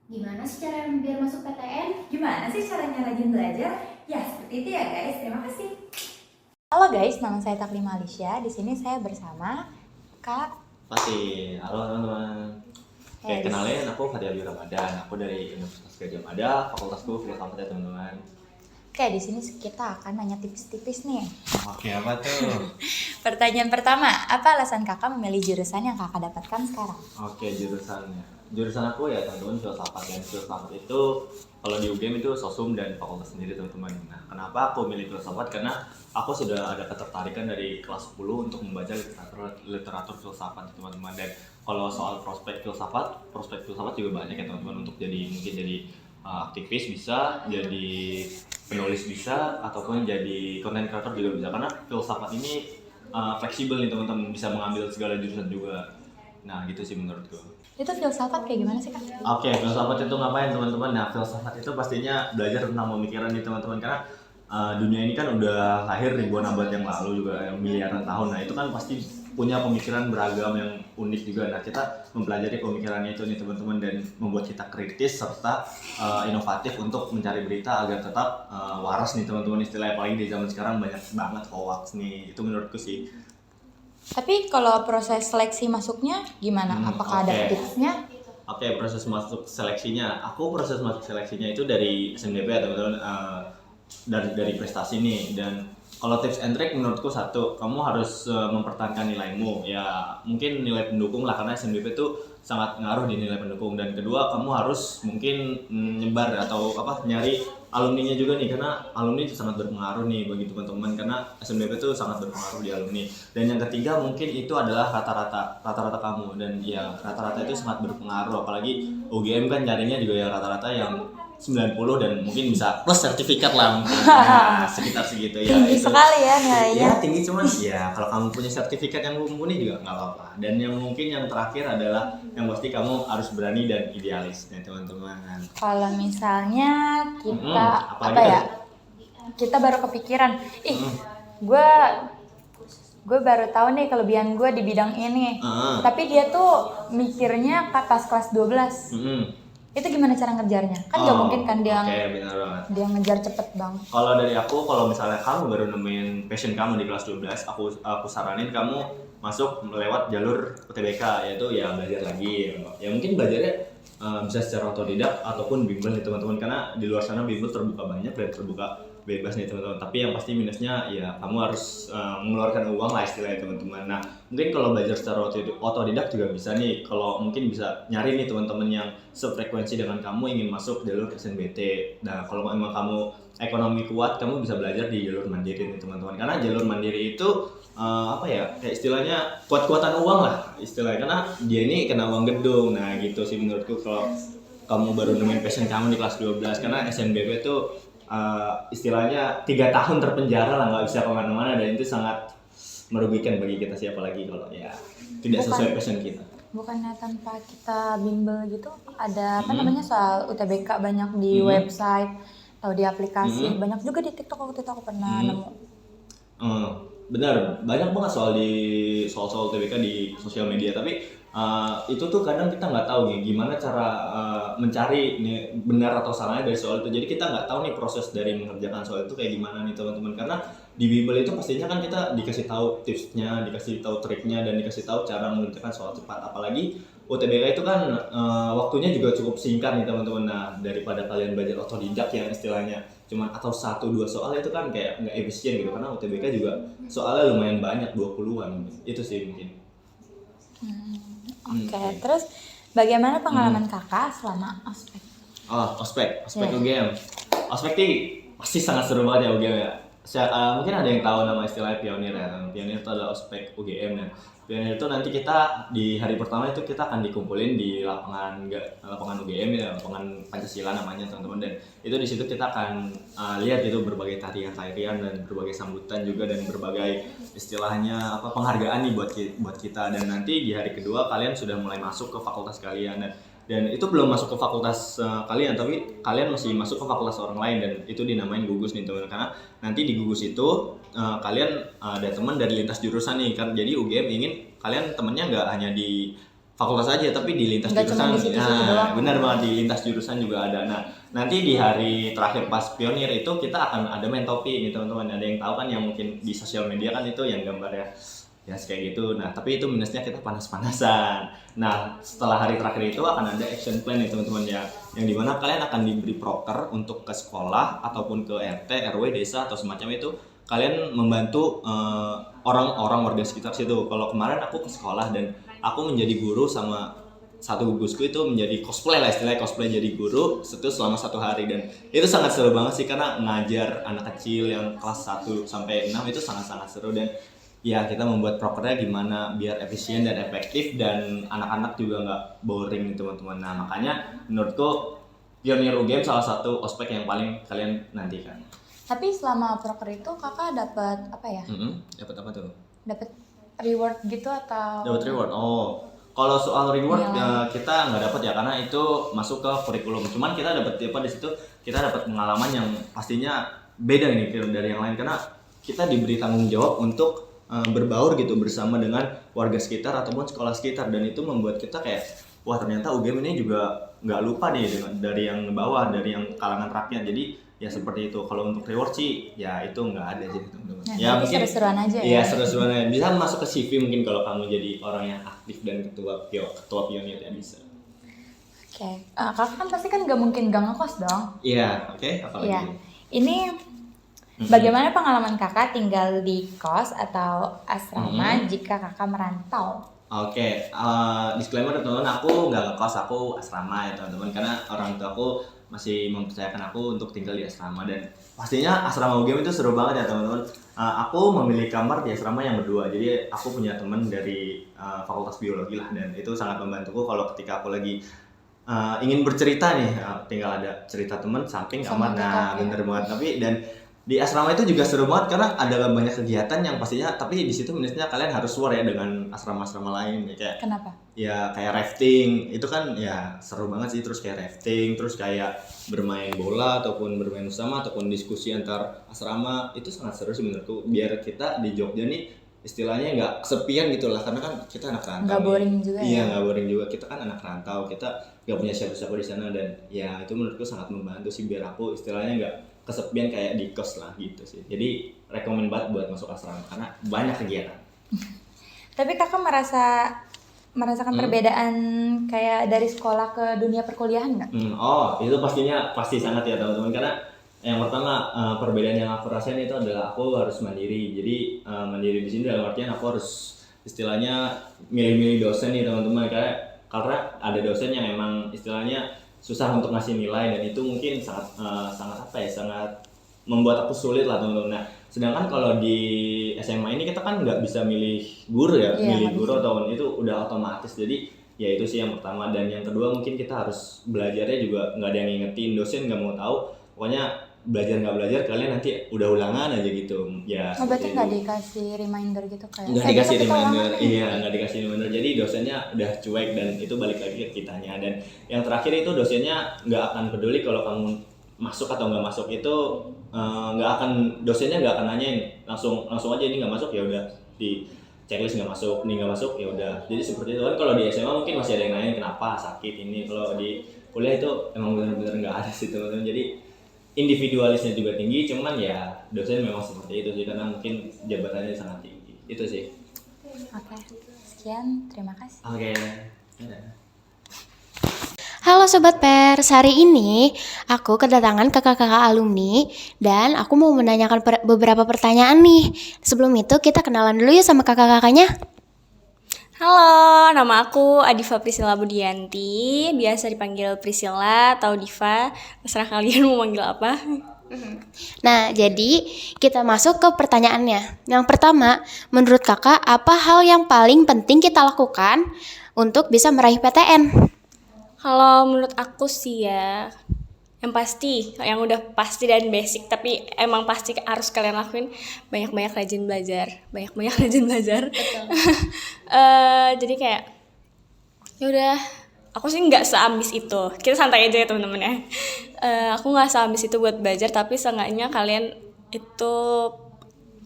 Gimana sih cara biar masuk PTN? Gimana sih caranya rajin belajar? Ya, seperti itu ya guys. Terima kasih. Halo guys, nama saya Taklim Alicia. Di sini saya bersama Kak. Pasti, halo teman-teman. Oke, Yes. kenalin aku Fadil Ramadan. Aku dari Universitas Gadjah Mada, fakultasku filsafat ya teman-teman. Oke, di sini kita akan nanya tipis-tipis nih. Oke, apa tuh? Pertanyaan pertama, apa alasan kakak memilih jurusan yang kakak dapatkan sekarang? Oke, jurusannya. Jurusan aku ya teman-teman filsafat, dan filsafat itu kalau di UGM itu sosum dan fakultas sendiri teman-teman. Nah, kenapa aku milih filsafat? Karena aku sudah ada ketertarikan dari kelas 10 untuk membaca literatur filsafat teman-teman. Dan kalau soal prospek filsafat juga banyak ya teman-teman, untuk mungkin jadi aktivis bisa, jadi penulis bisa, ataupun jadi content creator juga bisa. Karena filsafat ini fleksibel nih teman-teman, bisa mengambil segala jurusan juga. Nah, gitu sih menurutku. Itu filsafat kayak gimana sih kak? Oke, filsafat itu ngapain teman-teman? Nah, filsafat itu pastinya belajar tentang pemikiran nih teman-teman, karena dunia ini kan udah lahir ribuan abad yang lalu juga, yang miliaran tahun. Nah, itu kan pasti punya pemikiran beragam yang unik juga. Nah, kita mempelajari pemikirannya itu nih teman-teman, dan membuat kita kritis serta inovatif untuk mencari berita agar tetap waras nih teman-teman. Istilahnya apalagi di zaman sekarang banyak banget hoax nih. Itu menurutku sih. Tapi kalau proses seleksi masuknya gimana? Apakah ada Oke. tipsnya? Oke, proses masuk seleksinya. Proses masuk seleksinya itu dari SNBP ya teman-teman, dari prestasi nih. Dan kalau tips and trick menurutku satu, kamu harus mempertahankan nilaimu. Ya mungkin nilai pendukung lah, karena SNBP itu sangat ngaruh di nilai pendukung. Dan kedua, kamu harus mungkin nyebar atau nyari alumninya juga nih, karena alumni itu sangat berpengaruh nih bagi teman-teman, karena SNBP itu sangat berpengaruh di alumni. Dan yang ketiga mungkin itu adalah rata-rata kamu, dan ya rata-rata itu sangat berpengaruh, apalagi UGM kan nyarinya juga ya rata-rata yang 90 dan mungkin bisa plus sertifikat lah mungkin. Nah, sekitar segitu ya. Tinggi Itu sekali ya nilainya. ya tinggi, cuman ya kalau kamu punya sertifikat yang mumpuni juga nggak apa-apa. Dan yang mungkin yang terakhir adalah yang pasti kamu harus berani dan idealis ya teman-teman. Kalau misalnya kita apalagi apa ya? tuh? Kita baru kepikiran, Mm. gue gue baru tahu nih kelebihan gue di bidang ini. Tapi dia tuh mikirnya pas kelas 12. Itu gimana cara ngejarnya? Kan nggak mungkin kan dia Oke, benar banget. dia ngejar cepet banget. Kalau dari aku, kalau misalnya kamu baru nemuin passion kamu di kelas 12, aku saranin kamu masuk lewat jalur UTBK, yaitu ya belajar lagi. Ya mungkin belajarnya bisa secara otodidak ataupun bimbel nih teman-teman, karena di luar sana bimbel terbuka banyak dan terbuka bebas nih teman-teman. Tapi yang pasti minusnya ya kamu harus mengeluarkan uang lah istilahnya teman-teman. Nah, mungkin kalau belajar secara otodidak juga bisa nih, kalau mungkin bisa nyari nih teman-teman yang sefrekuensi dengan kamu ingin masuk jalur SNBT. Nah, kalau emang kamu ekonomi kuat, kamu bisa belajar di jalur mandiri nih teman-teman, karena jalur mandiri itu kayak istilahnya kuat-kuatan uang lah istilahnya, karena dia ini kena uang gedung. Nah, gitu sih menurutku kalau kamu baru nemuin passion kamu di kelas 12, karena SNBP itu istilahnya 3 tahun terpenjara lah, nggak bisa kemana-mana, dan itu sangat merugikan bagi kita, siapa lagi kalau ya tidak sesuai passion kita. Bukannya tanpa kita bimbel gitu, ada apa namanya soal UTBK banyak di website atau di aplikasi, banyak juga di TikTok. Waktu itu aku pernah nemu. Benar, banyak banget soal TBK di sosial media, tapi itu tuh kadang kita nggak tahu nih gimana cara mencari nih benar atau salahnya dari soal itu. Jadi kita nggak tahu nih proses dari mengerjakan soal itu kayak gimana nih teman-teman, karena di bimbel itu pastinya kan kita dikasih tahu tipsnya, dikasih tahu triknya, dan dikasih tahu cara mengerjakan soal cepat. Apalagi UTBK itu kan waktunya juga cukup singkat nih teman-teman. Nah, daripada kalian belajar otodidak yang istilahnya cuman atau 1-2 soal, itu kan kayak nggak efisien gitu, karena UTBK juga soalnya lumayan banyak, 20-an. Itu sih mungkin. Oke, terus bagaimana pengalaman kakak selama ospek? Ospek Yes. UGM. Ospek sih pasti sangat seru banget ya UGM ya. Mungkin ada yang tahu nama istilahnya pionir ya. Pionir itu adalah ospek UGM, dan pionir itu nanti kita di hari pertama itu kita akan dikumpulin di lapangan UGM ya, lapangan Pancasila namanya teman-teman. Dan itu di situ kita akan lihat gitu berbagai tarian-tarian dan berbagai sambutan juga, dan berbagai istilahnya penghargaan nih buat kita. Dan nanti di hari kedua kalian sudah mulai masuk ke fakultas kalian, dan itu belum masuk ke fakultas kalian, tapi kalian masih masuk ke fakultas orang lain, dan itu dinamain gugus nih teman. Karena nanti di gugus itu kalian ada teman dari lintas jurusan nih kan. Jadi UGM ingin kalian temennya nggak hanya di fakultas aja, tapi di lintas Nggak cuma jurusan. di situ-situ doang. Benar banget, di lintas jurusan juga ada. Nah, nanti di hari terakhir pas pionir itu kita akan ada main topi nih teman-teman. Ada yang tahu kan, yang mungkin di sosial media kan itu yang gambar ya kayak gitu. Nah, tapi itu minusnya kita panas-panasan. Nah, setelah hari terakhir itu akan ada action plan nih teman-teman ya, yang dimana kalian akan diberi proker untuk ke sekolah ataupun ke RT, RW, desa atau semacam itu. Kalian membantu orang-orang warga sekitar situ. Kalau kemarin aku ke sekolah dan aku menjadi guru sama satu gugusku itu menjadi cosplay lah, istilahnya cosplay jadi guru itu selama 1 hari, dan itu sangat seru banget sih karena ngajar anak kecil yang kelas 1 sampai 6 itu sangat-sangat seru. Dan ya kita membuat prokernya gimana biar efisien dan efektif dan anak-anak juga nggak boring nih teman-teman. Nah, makanya menurutku Pionir UGM salah satu ospek yang paling kalian nantikan. Tapi selama proker itu kakak dapat apa ya? Dapat apa tuh? Dapat reward gitu atau? Dapat reward. Oh, kalau soal reward Iya. kita nggak dapat ya karena itu masuk ke kurikulum. Cuman kita dapat apa di situ? Kita dapat pengalaman yang pastinya beda nih dari yang lain karena kita diberi tanggung jawab untuk berbaur gitu bersama dengan warga sekitar ataupun sekolah sekitar, dan itu membuat kita kayak wah ternyata UGM ini juga nggak lupa nih dari yang bawah, dari yang kalangan rakyat. Jadi ya seperti itu. Kalau untuk reward sih ya itu nggak ada sih teman-teman. Nah, Ya jadi mungkin seru-seruan aja ya. Iya, seru-seruan aja. Bisa masuk ke CV mungkin kalau kamu jadi orang yang aktif dan ketua pionir ya bisa. Oke. Kakak kan pasti kan nggak mungkin gak ngekos dong. Iya, oke. Apalagi? Iya. Ini bagaimana pengalaman kakak tinggal di kos atau asrama jika kakak merantau? Oke, disclaimer teman-teman, aku nggak ngekos, aku asrama ya teman-teman, karena orang tua aku masih mempercayakan aku untuk tinggal di asrama, dan pastinya asrama UGM itu seru banget ya teman-teman. Aku memilih kamar di asrama yang berdua, jadi aku punya teman dari fakultas biologi lah, dan itu sangat membantuku kalau ketika aku lagi ingin bercerita nih, tinggal ada cerita teman samping kamar. Nah, bener banget. Tapi dan di asrama itu juga seru banget karena ada banyak kegiatan yang pastinya, tapi di situ minusnya kalian harus war ya dengan asrama-asrama lain ya, kayak Kenapa? ya kayak rafting itu kan ya seru banget sih, terus kayak rafting, terus kayak bermain bola ataupun bermain bersama ataupun diskusi antar asrama, itu sangat seru sih menurutku, biar kita di Jogja nih istilahnya nggak kesepian gitu lah, karena kan kita anak rantau. Nggak boring juga ya? Iya, nggak boring juga, kita kan anak rantau, kita nggak punya siapa-siapa di sana, dan ya itu menurutku sangat membantu sih biar aku istilahnya nggak kesepian kayak di kos lah gitu sih. Jadi rekomen banget buat masuk asrama karena banyak kegiatan. Tapi kakak merasakan perbedaan kayak dari sekolah ke dunia perkuliahan nggak? Oh, itu pasti sangat ya teman-teman, karena yang pertama perbedaan yang aku rasain itu adalah aku harus mandiri. Jadi mandiri di sini dalam artian aku harus istilahnya milih-milih dosen nih teman-teman, karena ada dosen yang emang istilahnya susah untuk ngasih nilai, dan itu mungkin sangat membuat aku sulit lah teman-teman. Nah, sedangkan kalau di SMA ini kita kan nggak bisa milih guru ya, milih guru atau itu udah otomatis. Jadi ya itu sih yang pertama, dan yang kedua mungkin kita harus belajarnya juga nggak ada yang ngingetin, dosen nggak mau tahu, pokoknya belajar nggak belajar kalian nanti udah ulangan aja gitu ya. Berarti nggak dikasih reminder gitu kayak? Nggak dikasih reminder, iya nggak dikasih reminder. Jadi dosennya udah cuek dan itu balik lagi ke kitanya. Dan yang terakhir itu dosennya nggak akan peduli kalau kamu masuk atau nggak masuk, itu dosennya nggak akan nanyain, langsung aja ini nggak masuk ya udah di checklist nggak masuk, ini nggak masuk ya udah. Jadi seperti itu kan. Kalau di SMA mungkin masih ada yang nanyain kenapa sakit ini, kalau di kuliah itu emang benar-benar nggak ada sih teman-teman. Jadi individualisnya juga tinggi, cuman ya dosen memang seperti itu sih karena mungkin jabatannya sangat tinggi. Itu sih. Oke, sekian, terima kasih. Oke. Halo Sobat Pers, hari ini aku kedatangan kakak-kakak alumni dan aku mau menanyakan beberapa pertanyaan nih. Sebelum itu kita kenalan dulu ya sama kakak-kakaknya. Halo, nama aku Adifa Priscilla Budianti, biasa dipanggil Priscilla atau Diva, terserah kalian mau manggil apa. Nah, jadi kita masuk ke pertanyaannya. Yang pertama, menurut kakak apa hal yang paling penting kita lakukan untuk bisa meraih PTN? Kalau menurut aku sih ya, yang udah pasti dan basic, tapi emang pasti harus kalian lakuin, banyak-banyak rajin belajar. Jadi kayak ya udah, aku sih nggak seambis itu, kita santai aja ya teman-teman ya. Aku nggak seambis itu buat belajar, tapi seenggaknya kalian itu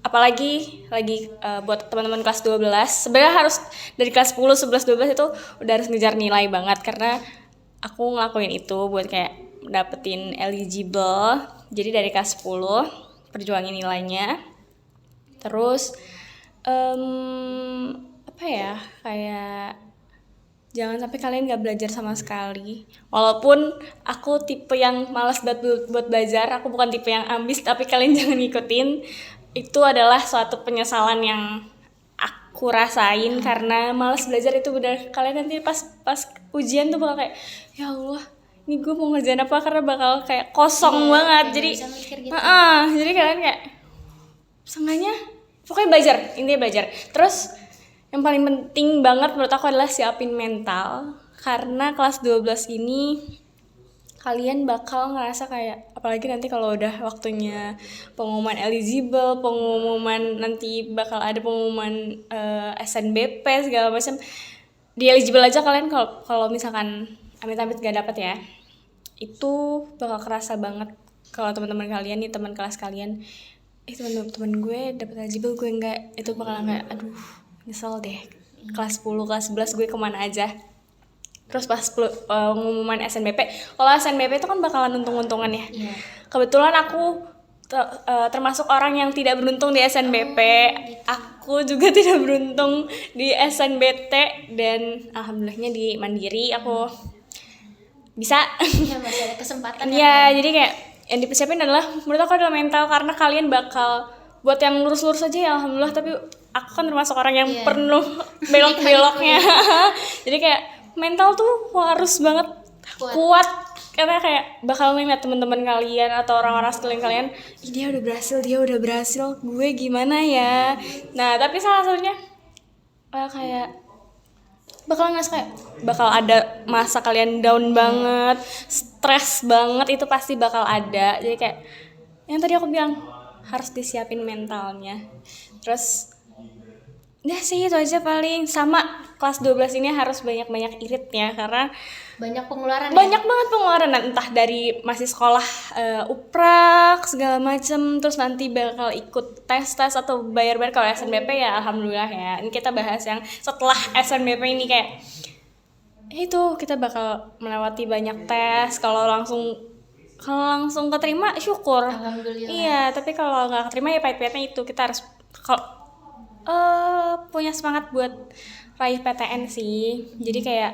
apalagi lagi buat teman-teman kelas 12, sebenarnya harus dari kelas 10, 11, 12 itu udah harus ngejar nilai banget, karena aku ngelakuin itu buat kayak dapetin eligible. Jadi dari kelas 10 perjuangin nilainya. Terus apa ya, kayak jangan sampai kalian gak belajar sama sekali. Walaupun aku tipe yang malas buat belajar, aku bukan tipe yang ambis, tapi kalian jangan ngikutin. Itu adalah suatu penyesalan yang aku rasain karena malas belajar. Itu benar, kalian nanti pas ujian tuh bakal kayak, ya Allah, ini gue mau ngerjain apa, karena bakal kayak kosong banget. Jadi gitu. jadi kalian kayak setengahnya pokoknya belajar, intinya belajar. Terus yang paling penting banget menurut aku adalah siapin mental, karena kelas 12 ini kalian bakal ngerasa kayak, apalagi nanti kalau udah waktunya pengumuman eligible, pengumuman nanti bakal ada pengumuman SNBP segala macam. Di eligible aja kalian kalau misalkan amit-amit gak dapet ya, itu bakal kerasa banget kalau teman-teman kalian nih, teman kelas kalian, teman-teman gue dapet eligible, gue enggak, itu bakal kayak aduh nyesel deh, kelas 10, kelas 11 gue kemana aja. Terus pas pengumuman SNBP, kalau SNBP itu kan bakalan untung-untungan ya. Kebetulan aku termasuk orang yang tidak beruntung di SNBP. Aku juga tidak beruntung di SNBT, dan alhamdulillahnya di Mandiri aku bisa. Ya, masih ada kesempatan. Iya, jadi kayak yang dipersiapin adalah, menurut aku adalah mental, karena kalian bakal buat yang lurus-lurus aja ya alhamdulillah, tapi aku kan termasuk orang yang penuh belok-beloknya. Jadi kayak mental tuh harus banget kuat, karena kayak bakal ngeliat teman-teman kalian atau orang-orang sekeliling kalian, ih dia udah berhasil, gue gimana ya. Nah tapi salah satunya kayak bakal ngerasa kayak bakal ada masa kalian down banget, stres banget, itu pasti bakal ada. Jadi kayak yang tadi aku bilang, harus disiapin mentalnya. Terus udah sih itu aja paling. Sama kelas 12 ini harus banyak-banyak iritnya, karena banyak pengeluaran. Banyak banget pengeluaran, entah dari masih sekolah uprak segala macem, terus nanti bakal ikut tes atau bayar-bayar. Kalau SNBP ya alhamdulillah ya, ini kita bahas yang setelah SNBP ini, kayak itu kita bakal melewati banyak tes. Kalau langsung keterima syukur, Alhamdulillah. iya, tapi kalau nggak keterima ya pahit-pahitnya itu kita harus punya semangat buat raih PTN sih. Jadi kayak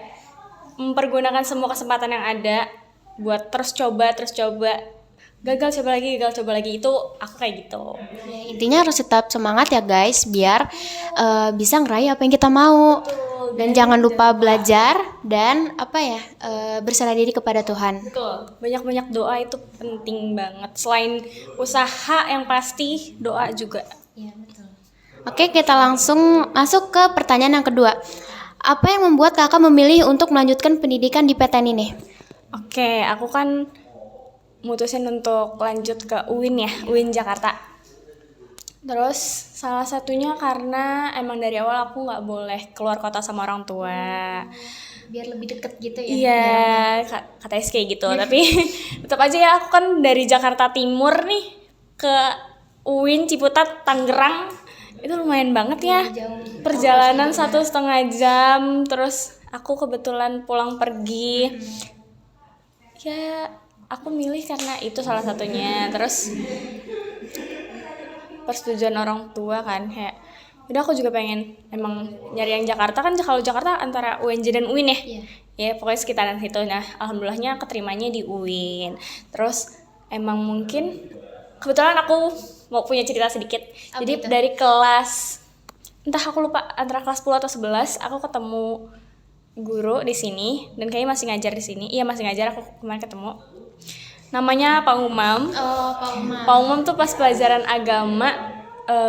mempergunakan semua kesempatan yang ada buat terus coba, gagal coba lagi, itu aku kayak gitu. Ya, intinya harus tetap semangat ya guys, biar bisa ngeraih apa yang kita mau. Dan jangan lupa belajar dan berserah diri kepada Tuhan. Betul, banyak-banyak doa itu penting banget. Selain usaha yang pasti, doa juga. Iya, betul. Oke, kita langsung masuk ke pertanyaan yang kedua. Apa yang membuat kakak memilih untuk melanjutkan pendidikan di PTN ini? Oke, aku kan mutusin untuk lanjut ke UIN ya, UIN Jakarta. Terus salah satunya karena emang dari awal aku nggak boleh keluar kota sama orang tua. Biar lebih deket gitu ya. Iya, katanya kayak gitu. Tapi tetap aja ya, aku kan dari Jakarta Timur nih ke UIN Ciputat Tangerang, itu lumayan banget ya. Perjalanan 1,5 jam. Terus aku kebetulan pulang pergi. Ya, aku milih karena itu salah satunya. Terus persetujuan orang tua kan, kayak udah aku juga pengen emang nyari yang Jakarta kan. Kalau Jakarta antara UNJ dan UIN ya. Ya pokoknya sekitaran situ. Nah alhamdulillahnya keterimanya di UIN. Terus emang mungkin kebetulan aku mau punya cerita sedikit. Jadi itu? dari kelas, entah aku lupa antara kelas 10 atau 11, aku ketemu guru di sini dan kayaknya masih ngajar di sini. Iya masih ngajar, aku kemarin ketemu. Namanya Pak Umam. Oh, Pak Umam. Pak Umam tuh pas pelajaran agama,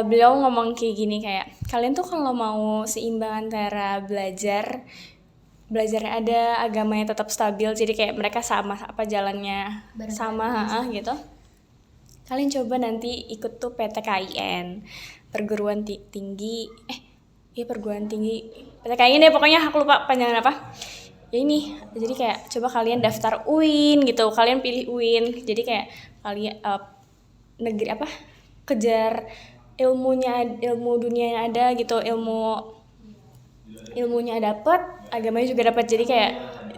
beliau ngomong kayak gini, kayak kalian tuh kalau mau seimbang antara belajarnya ada, agamanya tetap stabil, jadi kayak mereka sama apa jalannya sama gitu. Kalian coba nanti ikut tuh PTKIN, perguruan tinggi PTKIN deh pokoknya, aku lupa panjangan apa. Ya ini, jadi kayak coba kalian daftar UIN gitu, kalian pilih UIN, jadi kayak kalian kejar ilmu dunianya ada gitu, ilmunya dapet, agamanya juga dapet, jadi kayak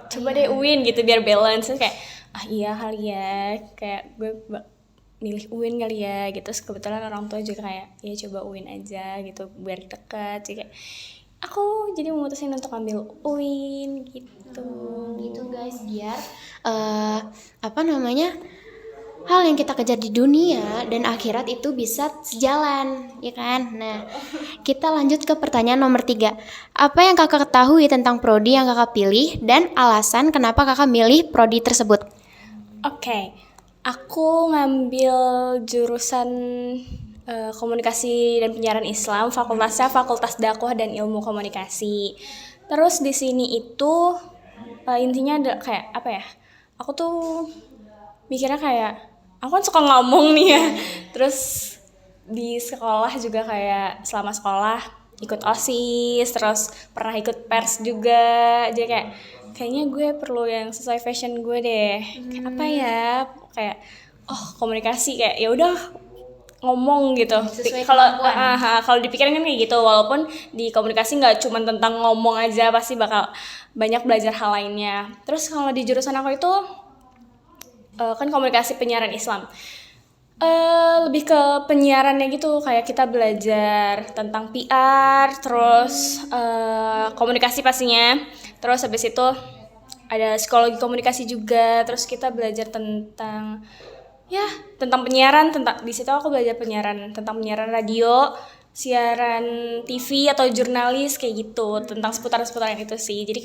coba deh UIN gitu biar balance. Terus kayak iya kali ya, kayak gue milih UIN kali ya gitu. Terus kebetulan orang tua juga kayak ya coba UIN aja gitu biar dekat. Jadi kayak aku jadi memutusin untuk ambil UIN gitu. Gitu guys, biar hal yang kita kejar di dunia dan akhirat itu bisa sejalan, ya kan? Nah, kita lanjut ke pertanyaan nomor 3. Apa yang kakak ketahui tentang prodi yang kakak pilih dan alasan kenapa kakak milih prodi tersebut? Oke, aku ngambil jurusan komunikasi dan penyiaran Islam, fakultasnya Fakultas Dakwah dan Ilmu Komunikasi. Terus di sini itu intinya ada kayak apa ya? Aku tuh mikirnya kayak aku kan suka ngomong nih ya. Terus di sekolah juga kayak selama sekolah ikut OSIS, terus pernah ikut pers juga. Jadi kayaknya gue perlu yang sesuai fashion gue deh. Kayak apa ya? Kayak komunikasi kayak ya udah ngomong gitu. Kalau dipikirin kan kayak gitu, walaupun di komunikasi nggak cuma tentang ngomong aja, pasti bakal banyak belajar hal lainnya. Terus kalau di jurusan aku itu kan komunikasi penyiaran Islam, lebih ke penyiarannya gitu, kayak kita belajar tentang PR, terus komunikasi pastinya, terus habis itu ada psikologi komunikasi juga, terus kita belajar tentang penyiaran, di situ aku belajar tentang penyiaran radio, siaran TV atau jurnalis kayak gitu, tentang seputaran itu sih. Jadi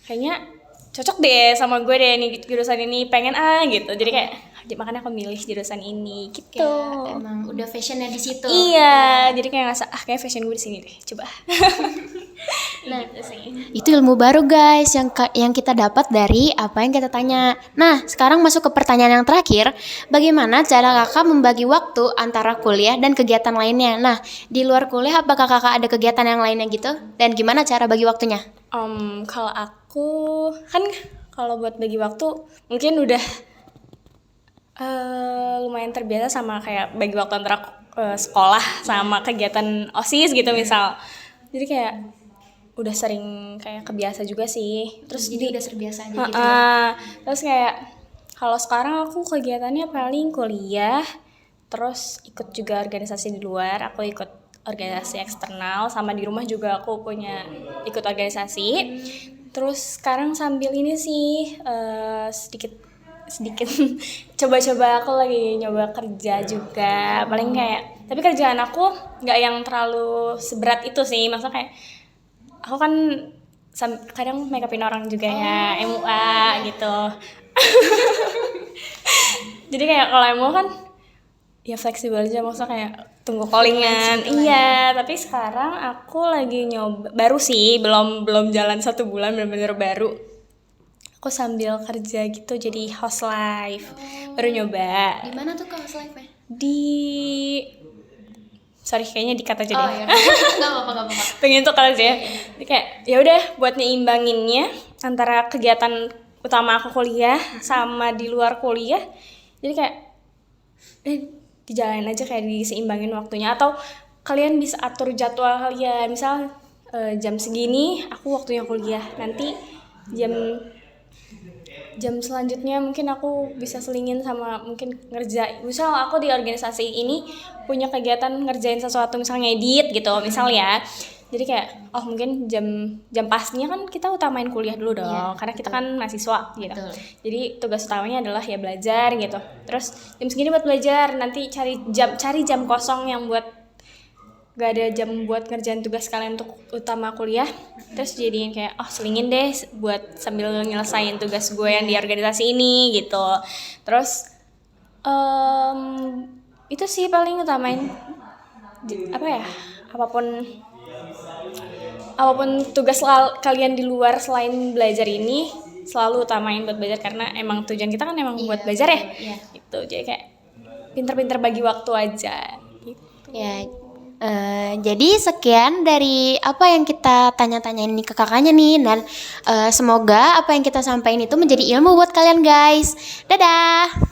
kayaknya cocok deh sama gue deh nih jurusan ini, pengen gitu. Jadi makanya aku milih jurusan ini gitu. Ya, emang udah fashionnya di situ. Iya, jadi kayak ngerasa kayak fashion gue di sini deh. Coba. Nah, itu ilmu baru guys yang kita dapat dari apa yang kita tanya. Nah, sekarang masuk ke pertanyaan yang terakhir. Bagaimana cara kakak membagi waktu antara kuliah dan kegiatan lainnya? Nah, di luar kuliah apakah kakak ada kegiatan yang lainnya gitu? Dan gimana cara bagi waktunya? Kalau aku kan kalau buat bagi waktu mungkin udah lumayan terbiasa sama kayak bagi waktu antara sekolah sama kegiatan OSIS gitu misal. Jadi kayak udah sering kayak kebiasa juga sih. Terus Jadi udah terbiasa aja gitu. Terus kayak kalau sekarang aku kegiatannya paling kuliah, terus ikut juga organisasi di luar. Aku ikut organisasi eksternal, sama di rumah juga aku punya ikut organisasi. Terus sekarang sambil ini sih sedikit coba-coba, aku lagi nyoba kerja juga, paling kayak, tapi kerjaan aku nggak yang terlalu seberat itu sih, maksudnya kayak aku kan kadang make upin orang juga ya, MUA gitu. Jadi kayak kalau MUA kan ya fleksibel aja, maksudnya kayak tunggu callingan. Iya, tapi sekarang aku lagi nyoba, baru sih, belum jalan 1 bulan, bener-bener baru. Aku sambil kerja gitu jadi host live. Baru nyoba. Di mana tuh host live-nya? Kayaknya dikat aja deh. Oh iya. Enggak apa-apa. Pengen tuh aja ya. Jadi kayak ya udah buat nyeimbanginnya antara kegiatan utama aku kuliah sama di luar kuliah. Jadi kayak dijalanin aja, kayak diseimbangin waktunya, atau kalian bisa atur jadwal kalian. Misal jam segini aku waktunya kuliah, nanti jam selanjutnya mungkin aku bisa selingin sama mungkin ngerjain. Misal aku di organisasi ini punya kegiatan ngerjain sesuatu, misal ngedit gitu misal ya. Jadi kayak mungkin jam pastinya kan kita utamain kuliah dulu dong, karena kita kan mahasiswa gitu. Betul. Jadi tugas utamanya adalah ya belajar gitu. Terus jam segini buat belajar, nanti cari jam kosong yang buat gak ada jam buat ngerjain tugas kalian untuk utama kuliah. Terus jadiin kayak selingin deh buat sambil nyelesain tugas gue yang di organisasi ini gitu. Terus itu sih paling utamain apapun tugas kalian di luar selain belajar ini, selalu utamain buat belajar, karena emang tujuan kita kan emang buat belajar ya. Gitu. Jadi kayak pinter-pinter bagi waktu aja gitu. Ya. Jadi sekian dari apa yang kita tanya-tanyain nih ke kakaknya nih, dan semoga apa yang kita sampaikan itu menjadi ilmu buat kalian guys. Dadah.